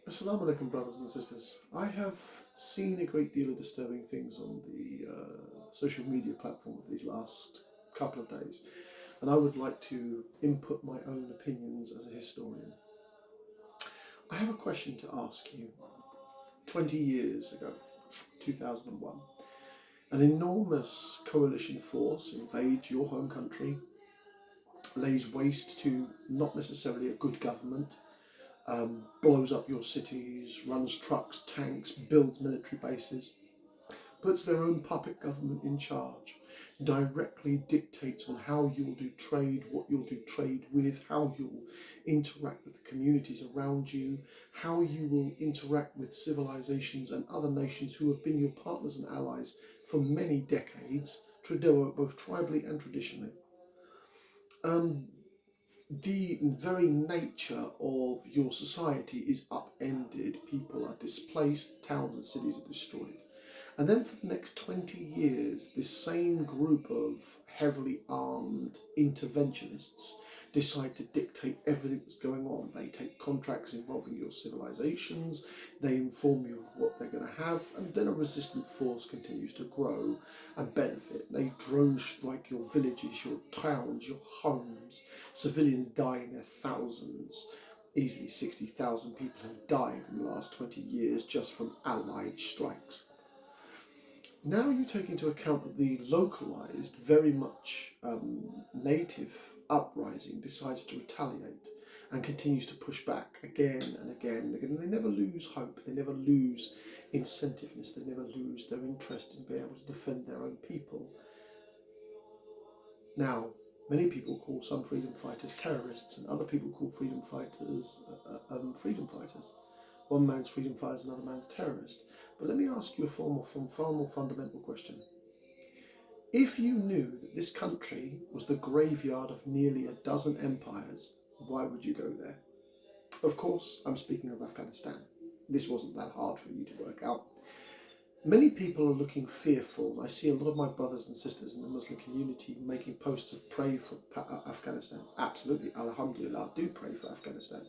Assalamu alaikum, brothers and sisters. I have seen a great deal of disturbing things on the social media platform of these last couple of days, and I would like to input my own opinions as a historian. I have a question to ask you. 20 years ago, 2001, an enormous coalition force invades your home country, lays waste to not necessarily a good government, blows up your cities, runs trucks, tanks, builds military bases, puts their own puppet government in charge, directly dictates on how you'll do trade, what you'll do trade with, how you'll interact with the communities around you, how you will interact with civilizations and other nations who have been your partners and allies for many decades, both tribally and traditionally. The very nature of your society is upended. People are displaced, towns and cities are destroyed. And then for the next 20 years, this same group of heavily armed interventionists decide to dictate everything that's going on. They take contracts involving your civilizations, they inform you of what they're going to have, and then a resistant force continues to grow and benefit. They drone strike your villages, your towns, your homes. Civilians die in their thousands. Easily 60,000 people have died in the last 20 years just from Allied strikes. Now you take into account that the localized, very much native uprising decides to retaliate and continues to push back again and again and again. And they never lose hope, they never lose incentiveness, they never lose their interest in being able to defend their own people. Now, many people call some freedom fighters terrorists, and other people call freedom fighters freedom fighters. One man's freedom fighter is another man's terrorist. But let me ask you a far more fundamental question. If you knew that this country was the graveyard of nearly a dozen empires, why would you go there? Of course, I'm speaking of Afghanistan. This wasn't that hard for you to work out. Many people are looking fearful. I see a lot of my brothers and sisters in the Muslim community making posts of pray for Afghanistan. Absolutely, alhamdulillah, do pray for Afghanistan.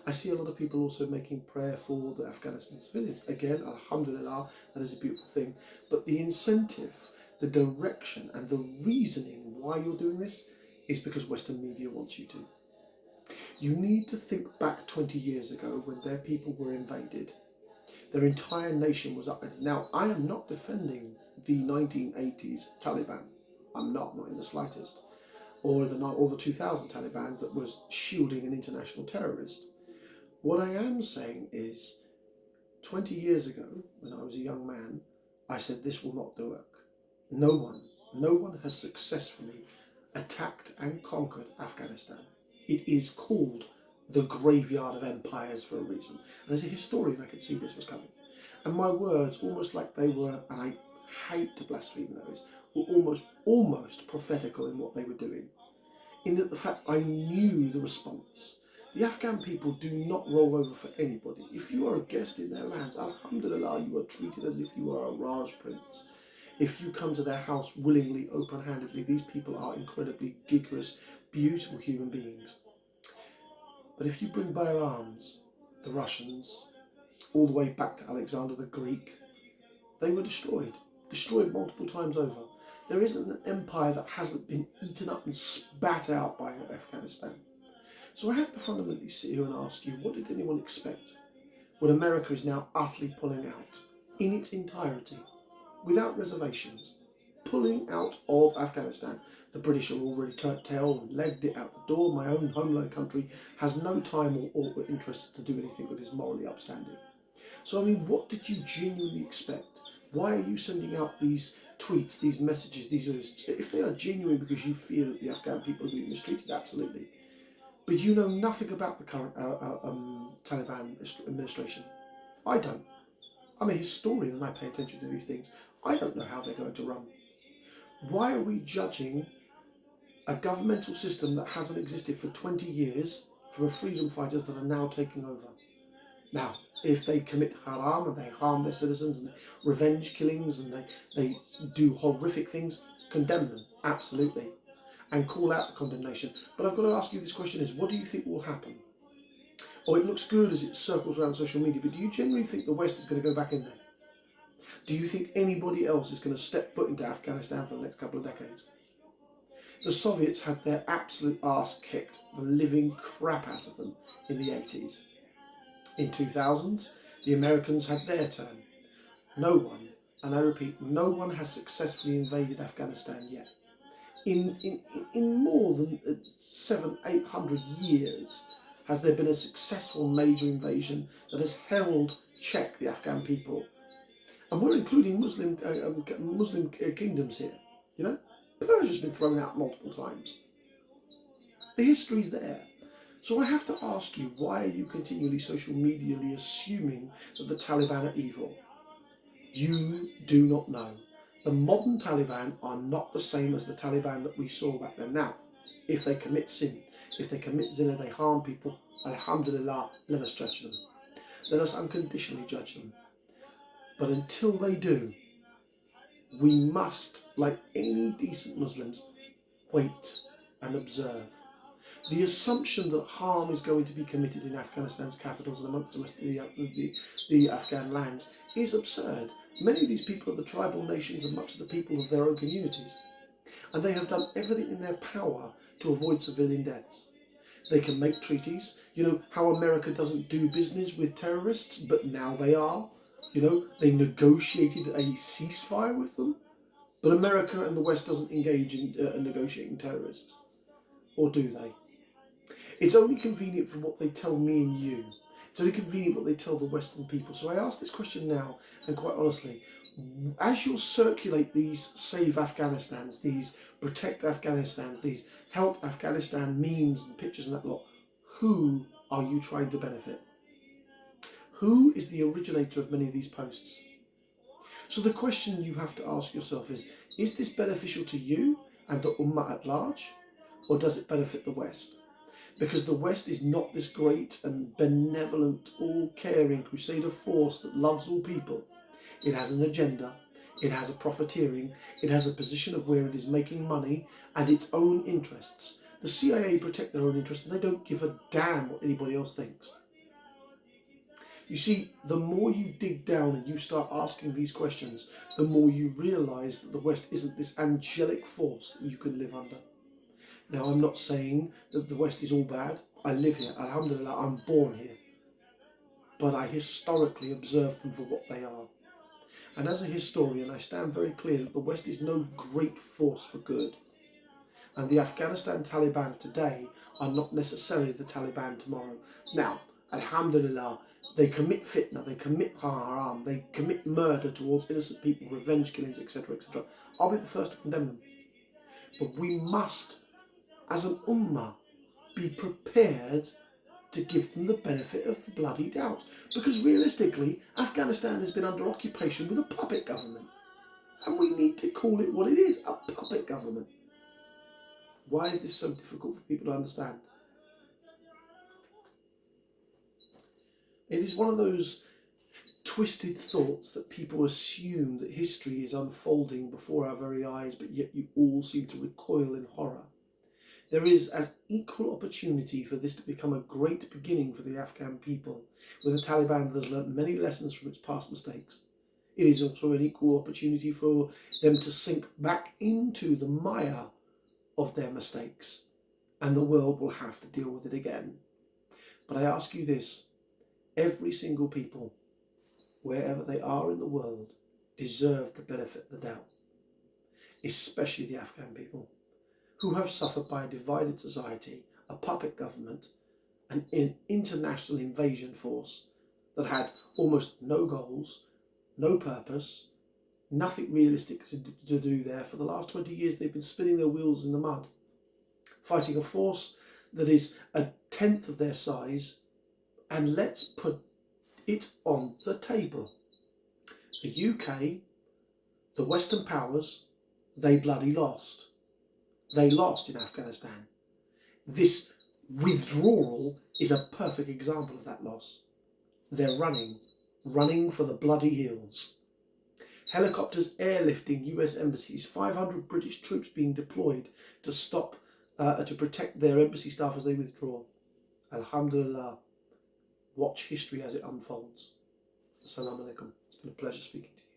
I see a lot of people also making prayer for the Afghanistan civilians. Again, alhamdulillah, that is a beautiful thing. But the incentive, the direction, and the reasoning why you're doing this is because Western media wants you to. You need to think back 20 years ago when their people were invaded. Their entire nation was upended. Now, I am not defending the 1980s Taliban. I'm not in the slightest. Or the 2000 Talibans that was shielding an international terrorist. What I am saying is, 20 years ago, when I was a young man, I said this will not work. No one has successfully attacked and conquered Afghanistan. It is called the graveyard of empires for a reason. And as a historian, I could see this was coming. And my words, almost like they were, and I hate to blaspheme those, were almost prophetical in what they were doing. In that the fact I knew the response. The Afghan people do not roll over for anybody. If you are a guest in their lands, alhamdulillah, you are treated as if you are a Raj prince. If you come to their house willingly, open-handedly, these people are incredibly vigorous, beautiful human beings. But if you bring bare arms, the Russians, all the way back to Alexander the Greek, they were destroyed multiple times over. There isn't an empire that hasn't been eaten up and spat out by Afghanistan. So I have to fundamentally sit here and ask you, what did anyone expect when America is now utterly pulling out in its entirety, without reservations, pulling out of Afghanistan? The British are already tail and legged it out the door. My own homeland country has no time or interest to do anything that is morally upstanding. So, I mean, what did you genuinely expect? Why are you sending out these tweets, these messages, if they are genuine because you fear that the Afghan people are being mistreated, absolutely. But you know nothing about the current Taliban administration. I don't. I'm a historian and I pay attention to these things. I don't know how they're going to run. Why are we judging a governmental system that hasn't existed for 20 years from freedom fighters that are now taking over? Now, if they commit haram and they harm their citizens and revenge killings and they do horrific things, condemn them, absolutely, and call out the condemnation. But I've got to ask you this question is, what do you think will happen? or it looks good as it circles around social media, but do you genuinely think the West is going to go back in there? Do you think anybody else is going to step foot into Afghanistan for the next couple of decades? The Soviets had their absolute arse kicked, the living crap out of them in the 80s. In 2000s, the Americans had their turn. No one, and I repeat, no one has successfully invaded Afghanistan yet. In more than 700-800 years has there been a successful major invasion that has held check the Afghan people. And we're including Muslim kingdoms here. You know, Persia's been thrown out multiple times. The history's there. So I have to ask you, why are you continually social medially assuming that the Taliban are evil? You do not know. The modern Taliban are not the same as the Taliban that we saw back then. Now, if they commit sin, if they commit zina, they harm people, alhamdulillah, let us judge them. Let us unconditionally judge them. But until they do, we must, like any decent Muslims, wait and observe. The assumption that harm is going to be committed in Afghanistan's capitals and amongst the rest of the Afghan lands is absurd. Many of these people are the tribal nations of much of the people of their own communities, and they have done everything in their power to avoid civilian deaths. They can make treaties. You know how America doesn't do business with terrorists, but now they are. You know, they negotiated a ceasefire with them, but America and the West doesn't engage in negotiating terrorists, or do they? It's only convenient for what they tell me and you. It's only convenient what they tell the Western people. So I ask this question now, and quite honestly, as you circulate these save Afghanistans, these protect Afghanistans, these help Afghanistan memes and pictures and that lot, who are you trying to benefit? Who is the originator of many of these posts? So the question you have to ask yourself is this beneficial to you and the Ummah at large, or does it benefit the West? Because the West is not this great and benevolent, all-caring crusader force that loves all people. It has an agenda, it has a profiteering, it has a position of where it is making money and its own interests. The CIA protect their own interests and they don't give a damn what anybody else thinks. You see, the more you dig down and you start asking these questions, the more you realise that the West isn't this angelic force that you can live under. Now, I'm not saying that the West is all bad. I live here. Alhamdulillah, I'm born here. But I historically observe them for what they are. And as a historian, I stand very clear that the West is no great force for good. And the Afghanistan Taliban of today are not necessarily the Taliban tomorrow. Now, alhamdulillah, they commit fitna, they commit haram, they commit murder towards innocent people, revenge killings, etc., etc. I'll be the first to condemn them. But we must, as an ummah, be prepared to give them the benefit of the bloody doubt. Because realistically, Afghanistan has been under occupation with a puppet government. And we need to call it what it is, a puppet government. Why is this so difficult for people to understand? It is one of those twisted thoughts that people assume that history is unfolding before our very eyes, but yet you all seem to recoil in horror. There is as equal opportunity for this to become a great beginning for the Afghan people, with a Taliban that has learnt many lessons from its past mistakes. It is also an equal opportunity for them to sink back into the mire of their mistakes, and the world will have to deal with it again. But I ask you this, every single people, wherever they are in the world, deserve the benefit of the doubt, especially the Afghan people, who have suffered by a divided society, a puppet government, an international invasion force that had almost no goals, no purpose, nothing realistic to do there. For the last 20 years they've been spinning their wheels in the mud, fighting a force that is a tenth of their size, and let's put it on the table. The UK, the Western powers, they bloody lost. They lost in Afghanistan. This withdrawal is a perfect example of that loss. They're running for the bloody hills. Helicopters airlifting US embassies, 500 British troops being deployed to stop, to protect their embassy staff as they withdraw. Alhamdulillah, watch history as it unfolds. Assalamu alaikum. It's been a pleasure speaking to you.